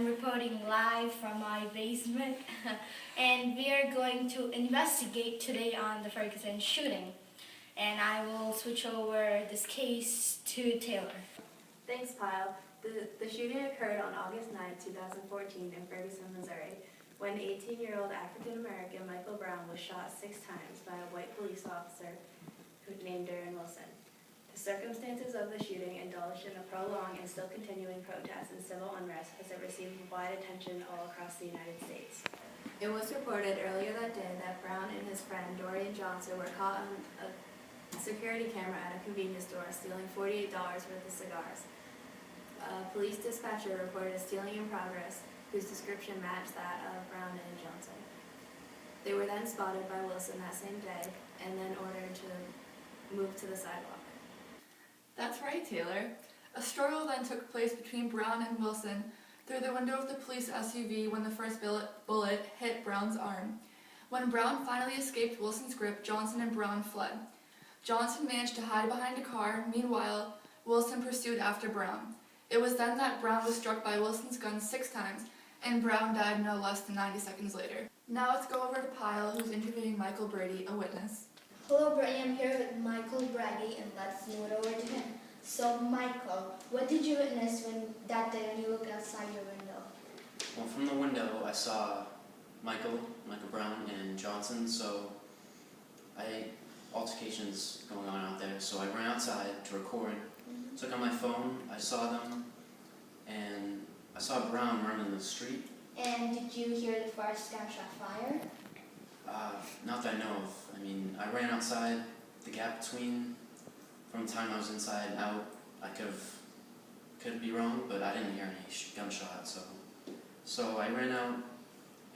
I'm reporting live from my basement and we are going to investigate today on the Ferguson shooting. And I will switch over this case to Taylor. Thanks, Pyle. The shooting occurred on August 9, 2014 in Ferguson, Missouri, when 18-year-old African-American Michael Brown was shot 6 times by a white police officer named Darren Wilson. The circumstances of the shooting indulged in a prolonged and still continuing protest and civil unrest as it received wide attention all across the United States. It was reported earlier that day that Brown and his friend Dorian Johnson were caught on a security camera at a convenience store stealing $48 worth of cigars. A police dispatcher reported a stealing in progress whose description matched that of Brown and Johnson. They were then spotted by Wilson that same day and then ordered to move to the sidewalk. That's right, Taylor. A struggle then took place between Brown and Wilson through the window of the police SUV when the first bullet hit Brown's arm. When Brown finally escaped Wilson's grip, Johnson and Brown fled. Johnson managed to hide behind a car. Meanwhile, Wilson pursued after Brown. It was then that Brown was struck by Wilson's gun 6 times, and Brown died no less than 90 seconds later. Now let's go over to Pyle, who's interviewing Michael Brady, a witness. Hello, Brady. I'm here with Michael Brady, and let's move it over to him. So, Michael, what did you witness that day when you looked outside your window? Well, from the window, I saw Michael Brown, and Johnson. So, altercations going on out there. So I ran outside to record. Took out my phone. I saw them, and I saw Brown running in the street. And did you hear the first gunshot fire? Not that I know of. I mean, I ran outside. The gap between from the time I was inside and out, I could be wrong, but I didn't hear any gunshots. So I ran out,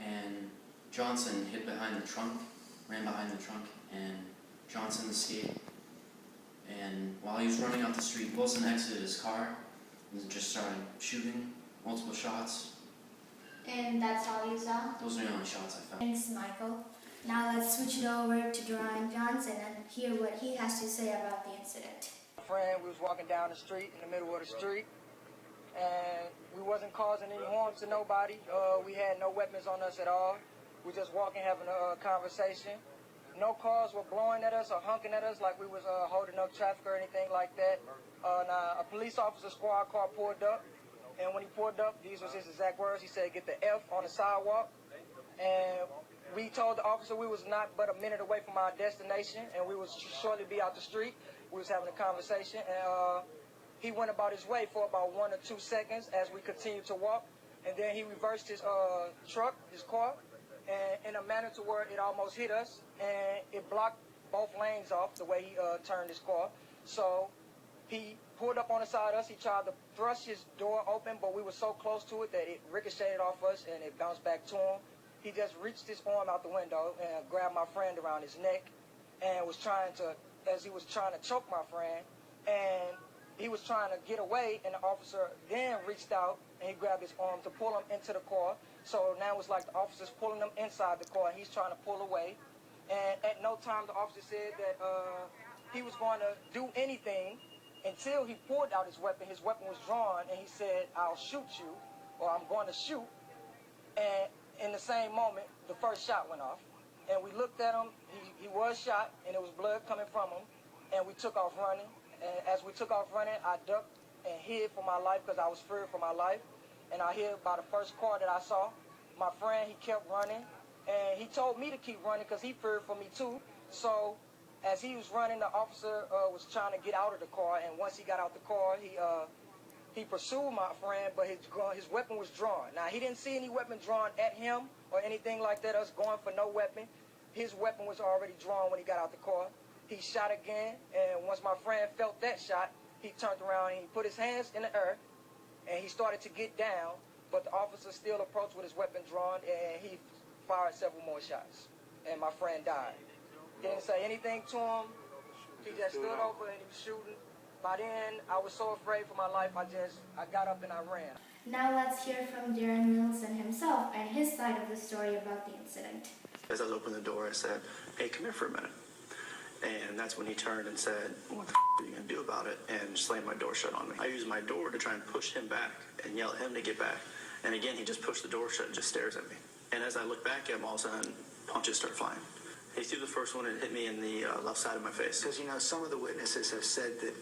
and Johnson hid behind the trunk, ran behind the trunk, and Johnson escaped. And while he was running out the street, Wilson exited his car and just started shooting multiple shots. And that's all you saw? Those are the only shots I found. Thanks, Michael. Now let's switch it over to Dorian Johnson and hear what he has to say about the incident. My friend, we was walking down the street, in the middle of the street, and we wasn't causing any harm to nobody. We had no weapons on us at all. We just walking, having a conversation. No cars were blowing at us or honking at us like we was holding up traffic or anything like that. Now, a police officer squad car pulled up, and when he pulled up, these was his exact words. He said, "Get the F on the sidewalk." And we told the officer we was not but a minute away from our destination, and we would shortly be out the street. We was having a conversation, and he went about his way for about 1 or 2 seconds as we continued to walk, and then he reversed his car, and in a manner to where it almost hit us, and it blocked both lanes off the way he turned his car. So he pulled up on the side of us. He tried to thrust his door open, but we were so close to it that it ricocheted off us and it bounced back to him. He just reached his arm out the window and grabbed my friend around his neck and was trying to choke my friend, and he was trying to get away, and the officer then reached out and he grabbed his arm to pull him into the car. So now it's like the officer's pulling him inside the car and he's trying to pull away. And at no time the officer said that he was going to do anything until he pulled out his weapon. His weapon was drawn, and he said, "I'll shoot you," or "I'm going to shoot." And in the same moment, the first shot went off. And we looked at him. He was shot, and there was blood coming from him. And we took off running. And as we took off running, I ducked and hid for my life because I was feared for my life. And I hid by the first car that I saw. My friend, he kept running. And he told me to keep running because he feared for me too. So as he was running, the officer was trying to get out of the car, and once he got out the car, he pursued my friend, but his weapon was drawn. Now, he didn't see any weapon drawn at him or anything like that, us going for no weapon. His weapon was already drawn when he got out the car. He shot again, and once my friend felt that shot, he turned around and he put his hands in the air, and he started to get down, but the officer still approached with his weapon drawn, and he fired several more shots, and my friend died. Didn't say anything to him. He just stood over and he was shooting. By then, I was so afraid for my life, I got up and I ran. Now let's hear from Darren Wilson himself and his side of the story about the incident. As I was opening the door, I said, "Hey, come here for a minute." And that's when he turned and said, "What the are you going to do about it?" and slammed my door shut on me. I used my door to try and push him back and yell at him to get back. And again, he just pushed the door shut and just stares at me. And as I look back at him, all of a sudden, punches start flying. He threw the first one and hit me in the left side of my face. Because, some of the witnesses have said that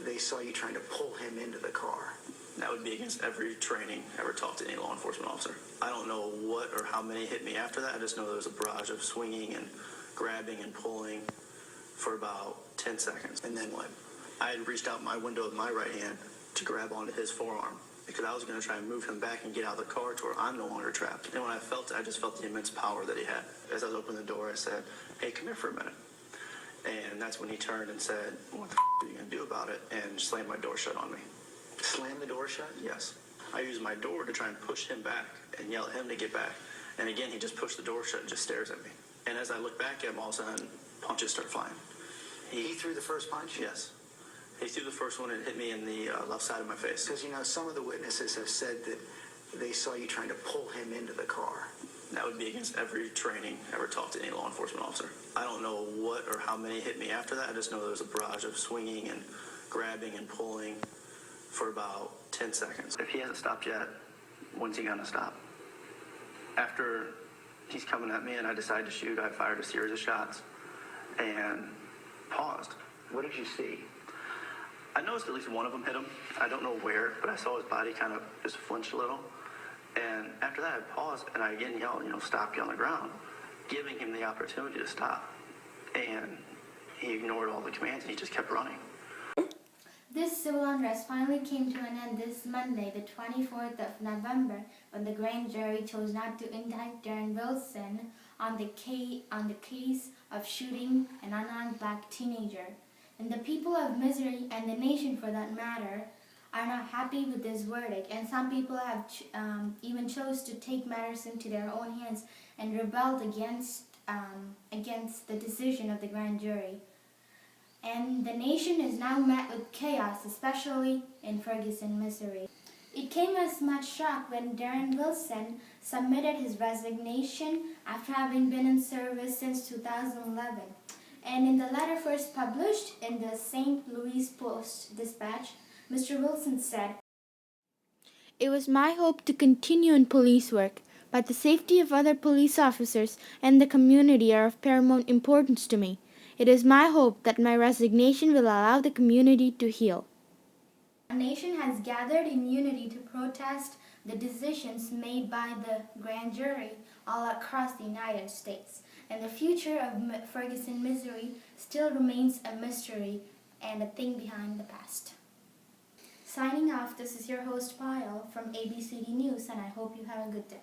they saw you trying to pull him into the car. That would be against every training ever taught to any law enforcement officer. I don't know what or how many hit me after that. I just know there was a barrage of swinging and grabbing and pulling for about 10 seconds. And then what? I had reached out my window with my right hand to grab onto his forearm because I was going to try and move him back and get out of the car to where I'm no longer trapped. And when I felt it, I just felt the immense power that he had. As I was opening the door, I said, "Hey, come here for a minute." And that's when he turned and said, "What the are you going to do about it?" and slammed my door shut on me. Slam the door shut? Yes. I used my door to try and push him back and yell at him to get back. And again, he just pushed the door shut and just stares at me. And as I look back at him, all of a sudden, punches start flying. He threw the first punch? Yes. He threw the first one and hit me in the left side of my face. Because, some of the witnesses have said that they saw you trying to pull him into the car. That would be against every training ever taught to any law enforcement officer. I don't know what or how many hit me after that. I just know there was a barrage of swinging and grabbing and pulling for about 10 seconds. If he hasn't stopped yet, when's he gonna stop? After he's coming at me and I decided to shoot, I fired a series of shots and paused. What did you see? I noticed at least one of them hit him. I don't know where, but I saw his body kind of just flinch a little. And after that, I paused and I again yelled, "Stop, you on the ground," giving him the opportunity to stop. And he ignored all the commands and he just kept running. This civil unrest finally came to an end this Monday, the 24th of November, when the grand jury chose not to indict Darren Wilson on the case of shooting an unarmed black teenager. And the people of Missouri, and the nation for that matter, are not happy with this verdict. And some people have even chose to take matters into their own hands and rebelled against the decision of the grand jury. And the nation is now met with chaos, especially in Ferguson, Missouri. It came as much shock when Darren Wilson submitted his resignation after having been in service since 2011. And in the letter first published in the St. Louis Post-Dispatch, Mr. Wilson said, "It was my hope to continue in police work, but the safety of other police officers and the community are of paramount importance to me. It is my hope that my resignation will allow the community to heal." A nation has gathered in unity to protest the decisions made by the grand jury all across the United States. And the future of Ferguson, Missouri still remains a mystery and a thing behind the past. Signing off, this is your host, Payal, from ABCD News, and I hope you have a good day.